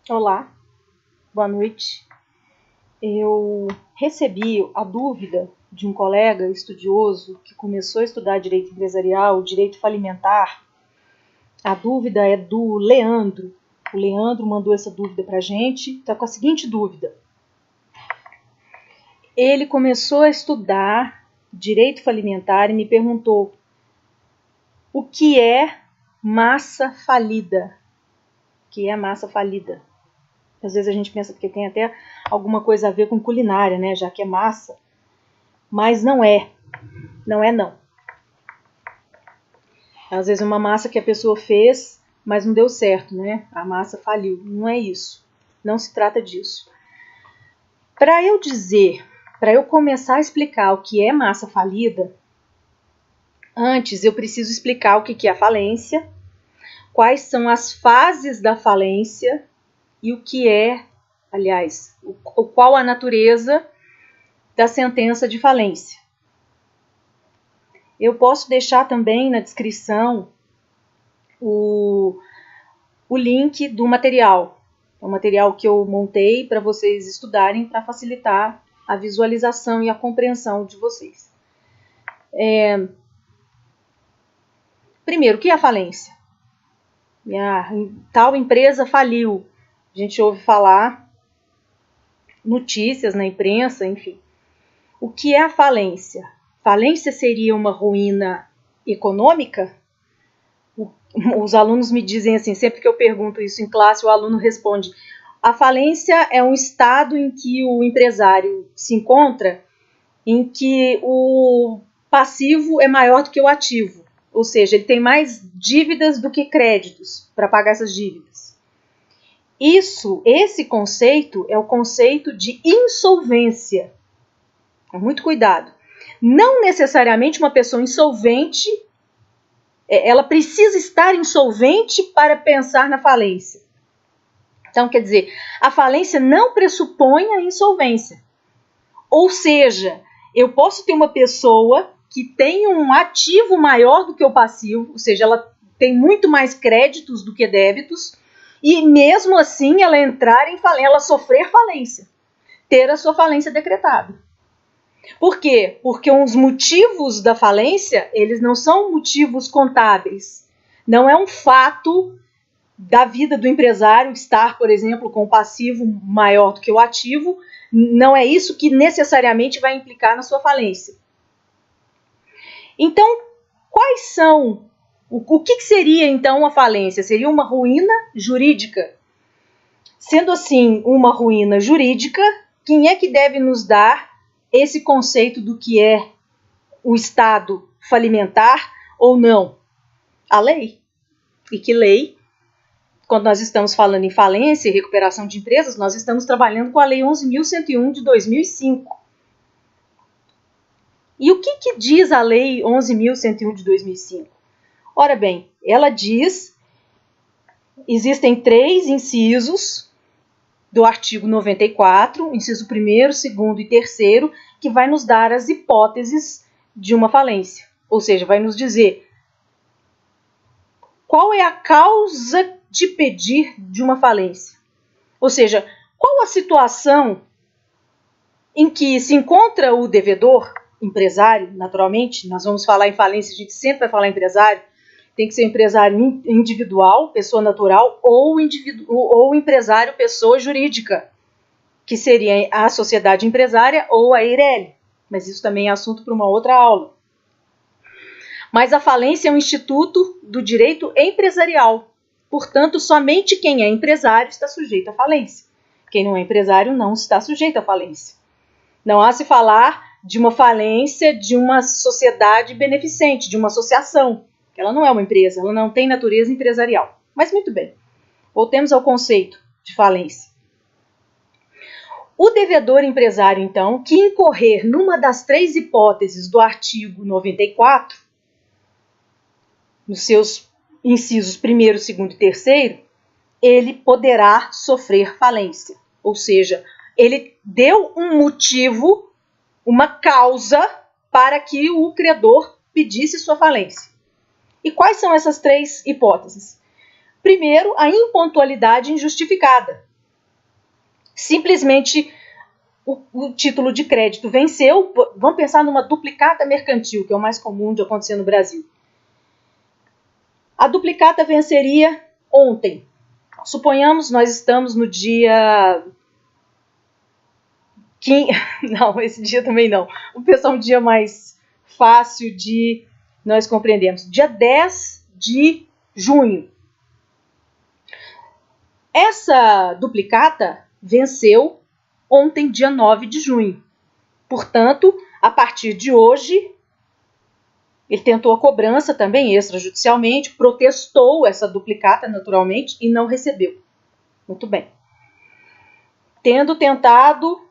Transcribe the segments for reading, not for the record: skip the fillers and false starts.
Olá, boa noite. Eu recebi a dúvida de um colega estudioso que começou a estudar direito empresarial, direito falimentar. A dúvida é do Leandro. O Leandro mandou essa dúvida para a gente. Está com a seguinte dúvida. Ele começou a estudar direito falimentar e me perguntou o que é massa falida. O que é massa falida? Às vezes a gente pensa que tem até alguma coisa a ver com culinária, né? Já que é massa. Mas não é. Não é não. Às vezes é uma massa que a pessoa fez, mas não deu certo, né? A massa faliu. Não é isso. Não se trata disso. Para eu começar a explicar o que é massa falida, antes eu preciso explicar o que é a falência, quais são as fases da falência e o que é, aliás, qual a natureza da sentença de falência. Eu posso deixar também na descrição o link do material. É um material que eu montei para vocês estudarem para facilitar a visualização e a compreensão de vocês. Primeiro, o que é a falência? Tal empresa faliu. A gente ouve falar notícias na imprensa, enfim. O que é a falência? Falência seria uma ruína econômica? Os alunos me dizem assim, sempre que eu pergunto isso em classe, o aluno responde: a falência é um estado em que o empresário se encontra, em que o passivo é maior do que o ativo, ou seja, ele tem mais dívidas do que créditos para pagar essas dívidas. Esse conceito é o conceito de insolvência. Muito cuidado. Não necessariamente uma pessoa insolvente, ela precisa estar insolvente para pensar na falência. Então, quer dizer, a falência não pressupõe a insolvência. Ou seja, eu posso ter uma pessoa que tem um ativo maior do que o passivo, ou seja, ela tem muito mais créditos do que débitos, e mesmo assim ela entrar em falência, ela sofrer falência, ter a sua falência decretada. Por quê? Porque os motivos da falência, eles não são motivos contábeis. Não é um fato da vida do empresário estar, por exemplo, com o passivo maior do que o ativo. Não é isso que necessariamente vai implicar na sua falência. Então, quais são? O que seria, então, a falência? Seria uma ruína jurídica. Sendo assim, uma ruína jurídica, quem é que deve nos dar esse conceito do que é o estado falimentar ou não? A lei. E que lei, quando nós estamos falando em falência e recuperação de empresas, nós estamos trabalhando com a Lei 11.101 de 2005. E o que diz a Lei 11.101 de 2005? Ora bem, ela diz, existem 3 incisos do artigo 94, inciso 1º, 2º e 3º, que vai nos dar as hipóteses de uma falência. Ou seja, vai nos dizer qual é a causa de pedir de uma falência. Ou seja, qual a situação em que se encontra o devedor, empresário, naturalmente, nós vamos falar em falência, a gente sempre vai falar em empresário, tem que ser empresário individual, pessoa natural, ou empresário, pessoa jurídica, que seria a sociedade empresária ou a EIRELI. Mas isso também é assunto para uma outra aula. Mas a falência é um instituto do direito empresarial. Portanto, somente quem é empresário está sujeito à falência. Quem não é empresário não está sujeito à falência. Não há se falar de uma falência de uma sociedade beneficente, de uma associação. Ela não é uma empresa, ela não tem natureza empresarial. Mas muito bem, voltemos ao conceito de falência. O devedor empresário, então, que incorrer numa das 3 hipóteses do artigo 94, nos seus incisos 1º, 2º e 3º, ele poderá sofrer falência. Ou seja, ele deu um motivo, uma causa para que o credor pedisse sua falência. E quais são essas 3 hipóteses? Primeiro, a impontualidade injustificada. Simplesmente o título de crédito venceu. Vamos pensar numa duplicata mercantil, que é o mais comum de acontecer no Brasil. A duplicata venceria ontem. Suponhamos, nós estamos no dia... Não, esse dia também não. Vamos pensar um dia mais fácil de nós compreendermos. Dia 10 de junho. Essa duplicata venceu ontem, dia 9 de junho. Portanto, a partir de hoje, ele tentou a cobrança também extrajudicialmente, protestou essa duplicata naturalmente e não recebeu. Muito bem. Tendo tentado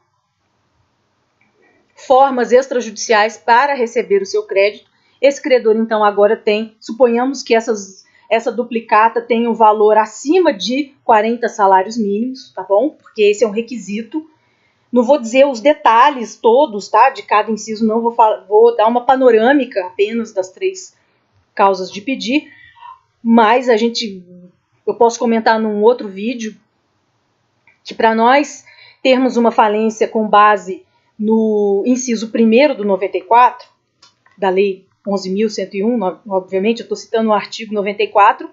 formas extrajudiciais para receber o seu crédito, esse credor então agora tem, suponhamos que essa duplicata tem um valor acima de 40 salários mínimos, tá bom? Porque esse é um requisito. Não vou dizer os detalhes todos, tá? De cada inciso, não vou dar uma panorâmica apenas das 3 causas de pedir, mas eu posso comentar num outro vídeo que para nós termos uma falência com base no inciso 1º do 94, da Lei 11.101, obviamente eu estou citando o artigo 94,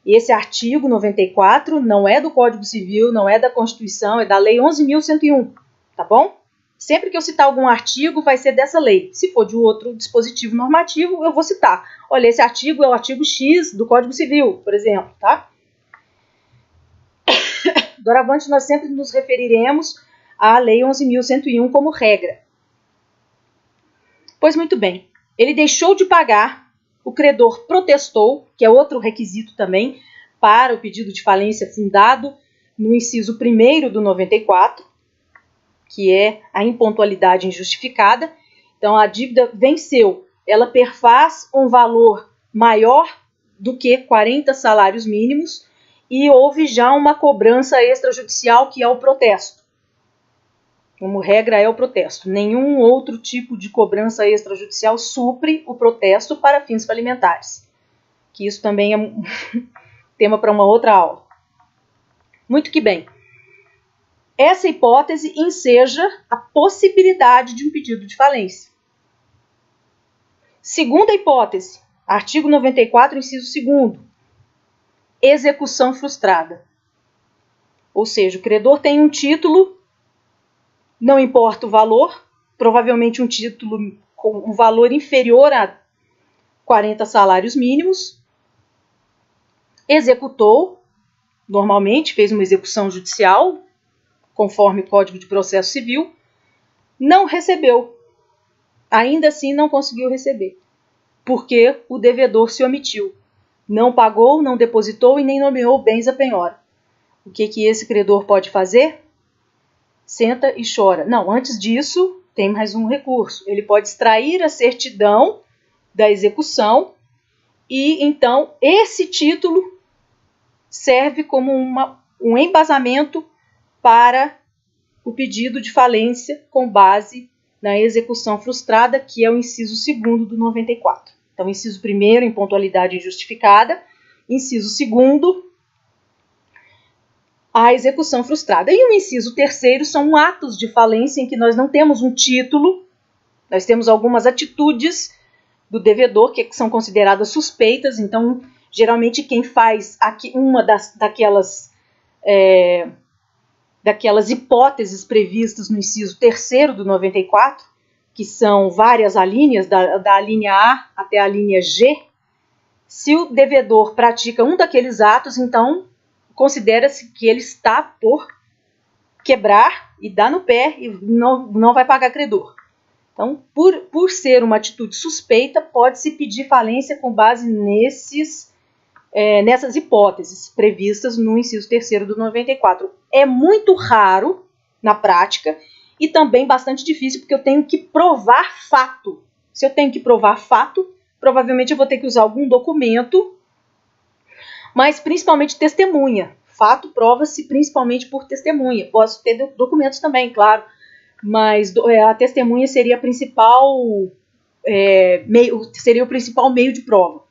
e esse artigo 94 não é do Código Civil, não é da Constituição, é da Lei 11.101, tá bom? Sempre que eu citar algum artigo, vai ser dessa lei. Se for de outro dispositivo normativo, eu vou citar. Olha, esse artigo é o artigo X do Código Civil, por exemplo, tá? Doravante, nós sempre nos referiremos à Lei 11.101 como regra. Pois muito bem, ele deixou de pagar, o credor protestou, que é outro requisito também para o pedido de falência fundado no inciso 1º do 94, que é a impontualidade injustificada. Então, a dívida venceu, ela perfaz um valor maior do que 40 salários mínimos e houve já uma cobrança extrajudicial, que é o protesto. Como regra, é o protesto. Nenhum outro tipo de cobrança extrajudicial supre o protesto para fins falimentares. Que isso também é tema para uma outra aula. Muito que bem. Essa hipótese enseja a possibilidade de um pedido de falência. Segunda hipótese, artigo 94, inciso 2º, execução frustrada. Ou seja, o credor tem um título, não importa o valor, provavelmente um título com um valor inferior a 40 salários mínimos, executou, normalmente fez uma execução judicial, conforme o Código de Processo Civil, não recebeu. Ainda assim não conseguiu receber, porque o devedor se omitiu. Não pagou, não depositou e nem nomeou bens à penhora. O que esse credor pode fazer? Senta e chora. Não, antes disso, tem mais um recurso. Ele pode extrair a certidão da execução e, então, esse título serve como um embasamento para o pedido de falência com base na execução frustrada, que é o inciso 2º do 94. Então, inciso 1º, impontualidade injustificada. Inciso 2º, a execução frustrada. E o inciso 3º são atos de falência em que nós não temos um título, nós temos algumas atitudes do devedor que são consideradas suspeitas. Então, geralmente, quem faz uma daquelas hipóteses previstas no inciso 3º do 94, que são várias alíneas, da linha A até a linha G, se o devedor pratica um daqueles atos, então considera-se que ele está por quebrar e dar no pé e não vai pagar credor. Então, por ser uma atitude suspeita, pode-se pedir falência com base nessas hipóteses previstas no inciso 3º do 94. É muito raro na prática e também bastante difícil, porque eu tenho que provar fato. Se eu tenho que provar fato, provavelmente eu vou ter que usar algum documento, mas principalmente testemunha. Fato prova-se principalmente por testemunha. Posso ter documentos também, claro, mas a testemunha seria o principal meio de prova.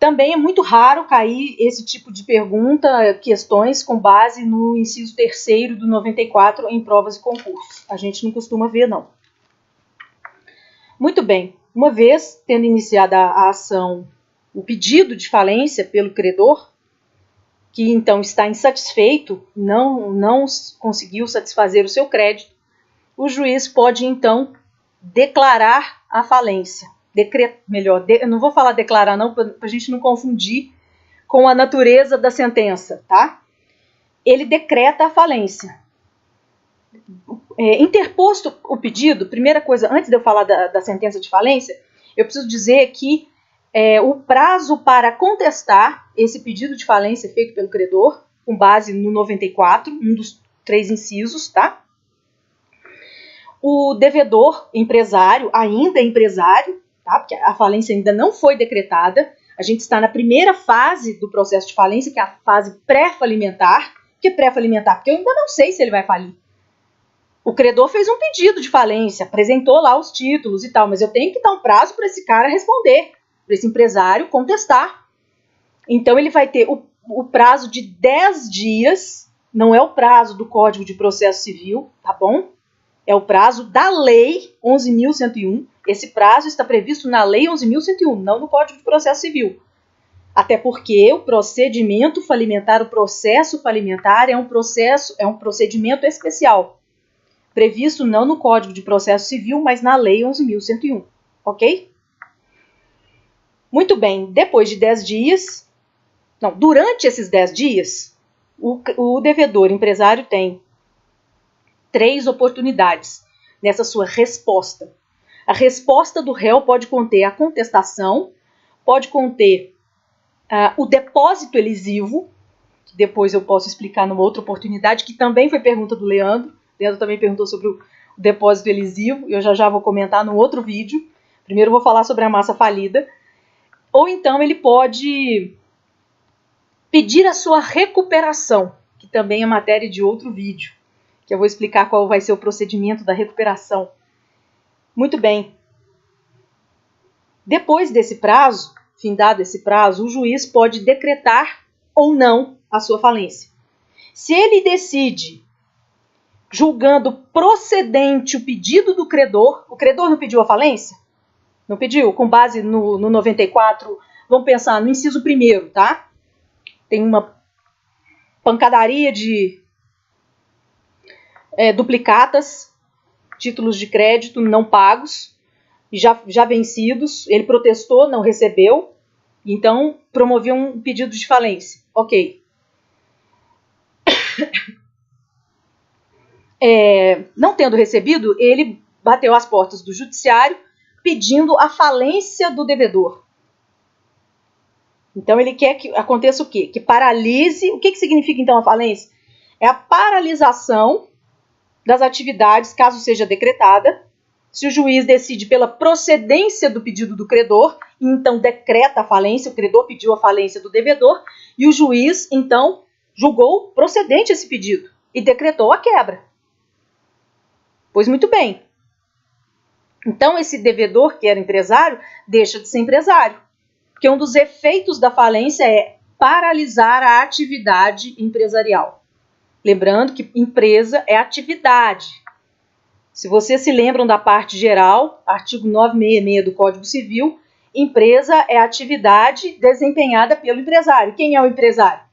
Também é muito raro cair esse tipo de pergunta, questões com base no inciso 3º do 94 em provas e concursos. A gente não costuma ver, não. Muito bem. Uma vez tendo iniciada a ação, o pedido de falência pelo credor, que então está insatisfeito, não conseguiu satisfazer o seu crédito, o juiz pode então declarar a falência. Eu não vou falar declarar não, para a gente não confundir com a natureza da sentença, tá? Ele decreta a falência. Interposto o pedido, primeira coisa, antes de eu falar da sentença de falência, eu preciso dizer que o prazo para contestar esse pedido de falência feito pelo credor, com base no 94, um dos 3 incisos, tá? O devedor, empresário, ainda empresário, tá? Porque a falência ainda não foi decretada, a gente está na primeira fase do processo de falência, que é a fase pré-falimentar. Por que pré-falimentar? Porque eu ainda não sei se ele vai falir. O credor fez um pedido de falência, apresentou lá os títulos e tal, mas eu tenho que dar um prazo para esse cara responder, para esse empresário contestar. Então ele vai ter o prazo de 10 dias, não é o prazo do Código de Processo Civil, tá bom? É o prazo da Lei 11.101. Esse prazo está previsto na Lei 11.101, não no Código de Processo Civil. Até porque o procedimento falimentar, o processo falimentar é um procedimento especial, previsto não no Código de Processo Civil, mas na Lei 11.101, ok? Muito bem, depois de 10 dias, durante esses 10 dias, o devedor empresário tem 3 oportunidades nessa sua resposta. A resposta do réu pode conter a contestação, pode conter o depósito elisivo, que depois eu posso explicar numa outra oportunidade, que também foi pergunta do Leandro. O Leandro também perguntou sobre o depósito elisivo, e eu já vou comentar no outro vídeo. Primeiro eu vou falar sobre a massa falida. Ou então ele pode pedir a sua recuperação, que também é matéria de outro vídeo, que eu vou explicar qual vai ser o procedimento da recuperação. Muito bem. Depois desse prazo, findado esse prazo, o juiz pode decretar ou não a sua falência. Se ele decide, julgando procedente o pedido do credor, o credor não pediu a falência? Não pediu? Com base no 94, vamos pensar no inciso 1º, tá? Tem uma pancadaria de duplicatas, títulos de crédito não pagos, já vencidos, ele protestou, não recebeu, então promoveu um pedido de falência. Ok. Não tendo recebido, ele bateu às portas do judiciário pedindo a falência do devedor. Então ele quer que aconteça o quê? Que paralise. O que significa então a falência? É a paralisação das atividades, caso seja decretada. Se o juiz decide pela procedência do pedido do credor, então decreta a falência, o credor pediu a falência do devedor, e o juiz, então, julgou procedente esse pedido e decretou a quebra. Pois muito bem. Então esse devedor, que era empresário, deixa de ser empresário. Porque um dos efeitos da falência é paralisar a atividade empresarial. Lembrando que empresa é atividade. Se vocês se lembram da parte geral, artigo 966 do Código Civil, empresa é atividade desempenhada pelo empresário. Quem é o empresário?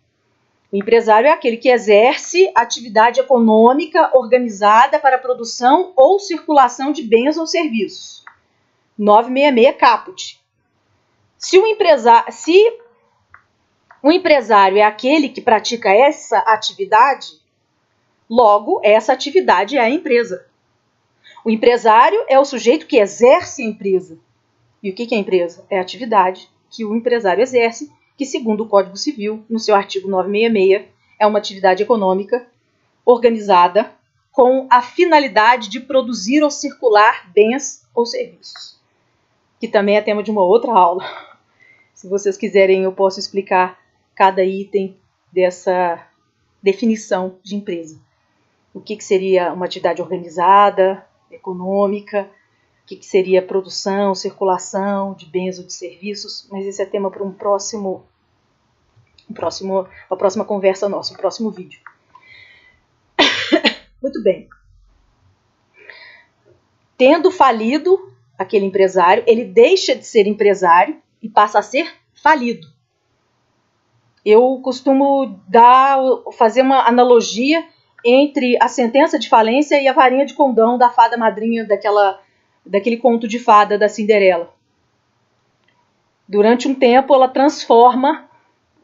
O empresário é aquele que exerce atividade econômica organizada para a produção ou circulação de bens ou serviços. 966 caput. Se o empresário é aquele que pratica essa atividade, logo, essa atividade é a empresa. O empresário é o sujeito que exerce a empresa. E o que é a empresa? É a atividade que o empresário exerce, que segundo o Código Civil, no seu artigo 966, é uma atividade econômica organizada com a finalidade de produzir ou circular bens ou serviços. Que também é tema de uma outra aula. Se vocês quiserem, eu posso explicar cada item dessa definição de empresa. O que seria uma atividade organizada, econômica, que seria produção, circulação de bens ou de serviços, mas esse é tema para uma próxima conversa nossa, um próximo vídeo. Muito bem. Tendo falido aquele empresário, ele deixa de ser empresário e passa a ser falido. Eu costumo fazer uma analogia entre a sentença de falência e a varinha de condão da fada madrinha daquele conto de fada da Cinderela. Durante um tempo, ela transforma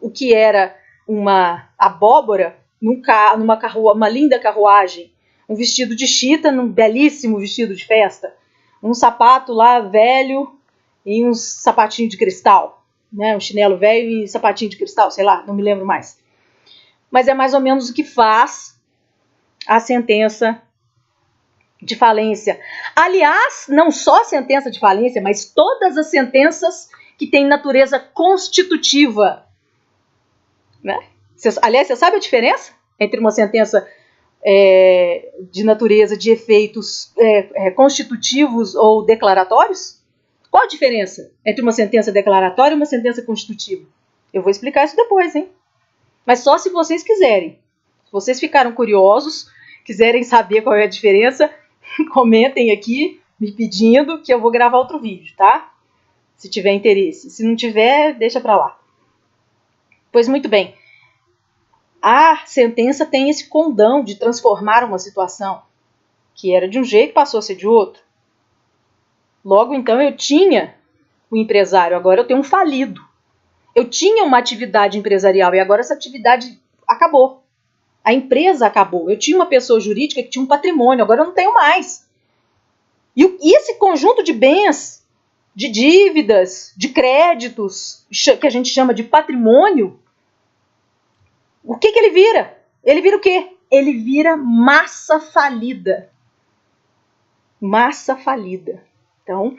o que era uma abóbora numa linda carruagem, um vestido de chita num belíssimo vestido de festa, um sapato lá velho e um sapatinho de cristal, né? Um chinelo velho e sapatinho de cristal, sei lá, não me lembro mais. Mas é mais ou menos o que faz a sentença de falência. Aliás, não só a sentença de falência, mas todas as sentenças que têm natureza constitutiva. Né? Aliás, você sabe a diferença entre uma sentença de natureza de efeitos constitutivos ou declaratórios? Qual a diferença entre uma sentença declaratória e uma sentença constitutiva? Eu vou explicar isso depois, hein? Mas só se vocês quiserem. Se vocês ficaram curiosos, quiserem saber qual é a diferença, comentem aqui, me pedindo, que eu vou gravar outro vídeo, tá? Se tiver interesse. Se não tiver, deixa pra lá. Pois muito bem. A sentença tem esse condão de transformar uma situação que era de um jeito, passou a ser de outro. Logo, então, eu tinha um empresário, agora eu tenho um falido. Eu tinha uma atividade empresarial e agora essa atividade acabou. A empresa acabou. Eu tinha uma pessoa jurídica que tinha um patrimônio, agora eu não tenho mais. E esse conjunto de bens, de dívidas, de créditos, que a gente chama de patrimônio, o que ele vira? Ele vira o quê? Ele vira massa falida. Massa falida. Então,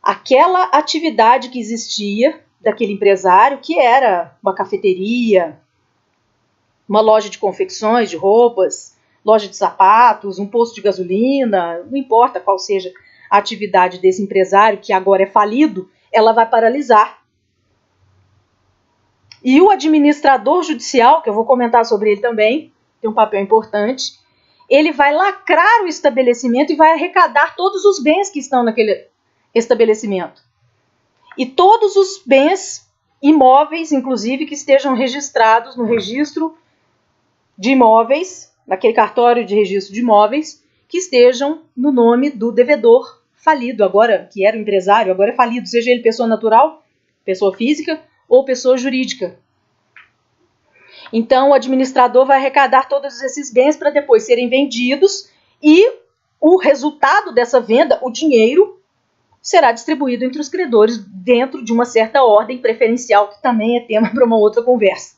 aquela atividade que existia daquele empresário, que era uma cafeteria, uma loja de confecções, de roupas, loja de sapatos, um posto de gasolina, não importa qual seja a atividade desse empresário, que agora é falido, ela vai paralisar. E o administrador judicial, que eu vou comentar sobre ele também, tem um papel importante, ele vai lacrar o estabelecimento e vai arrecadar todos os bens que estão naquele estabelecimento. E todos os bens imóveis, inclusive, que estejam registrados no registro de imóveis, naquele cartório de registro de imóveis, que estejam no nome do devedor falido, agora que era o empresário, agora é falido, seja ele pessoa natural, pessoa física ou pessoa jurídica. Então, o administrador vai arrecadar todos esses bens para depois serem vendidos e o resultado dessa venda, o dinheiro, será distribuído entre os credores dentro de uma certa ordem preferencial, que também é tema para uma outra conversa.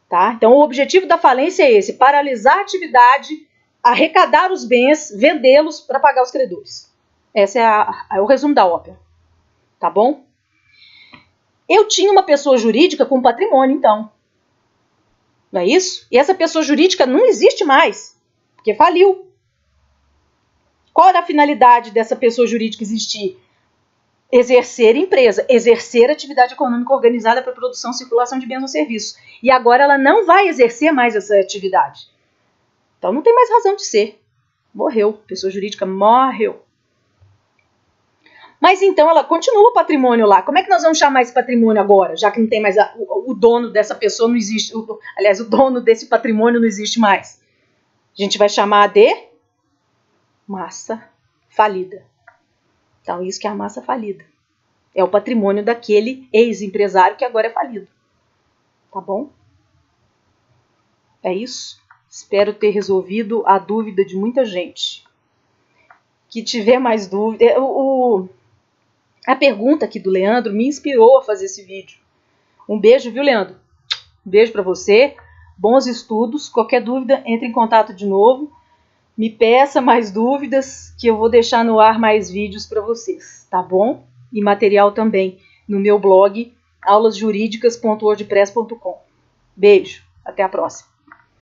Tá? Então, o objetivo da falência é esse: paralisar a atividade, arrecadar os bens, vendê-los para pagar os credores. Esse é o resumo da ópera. Tá bom? Eu tinha uma pessoa jurídica com patrimônio, então. Não é isso? E essa pessoa jurídica não existe mais, porque faliu. Qual era a finalidade dessa pessoa jurídica existir? Exercer empresa, exercer atividade econômica organizada para produção e circulação de bens ou serviços. E agora ela não vai exercer mais essa atividade. Então não tem mais razão de ser. Morreu. Pessoa jurídica morreu. Mas então ela continua o patrimônio lá. Como é que nós vamos chamar esse patrimônio agora? Já que não tem mais o dono dessa pessoa, não existe. Aliás, o dono desse patrimônio não existe mais. A gente vai chamar de massa falida. Então, isso que é a massa falida. É o patrimônio daquele ex-empresário que agora é falido. Tá bom? É isso. Espero ter resolvido a dúvida de muita gente. Que tiver mais dúvida... A pergunta aqui do Leandro me inspirou a fazer esse vídeo. Um beijo, viu, Leandro? Um beijo para você. Bons estudos. Qualquer dúvida, entre em contato de novo. Me peça mais dúvidas, que eu vou deixar no ar mais vídeos para vocês, tá bom? E material também no meu blog aulasjuridicas.wordpress.com. Beijo, até a próxima.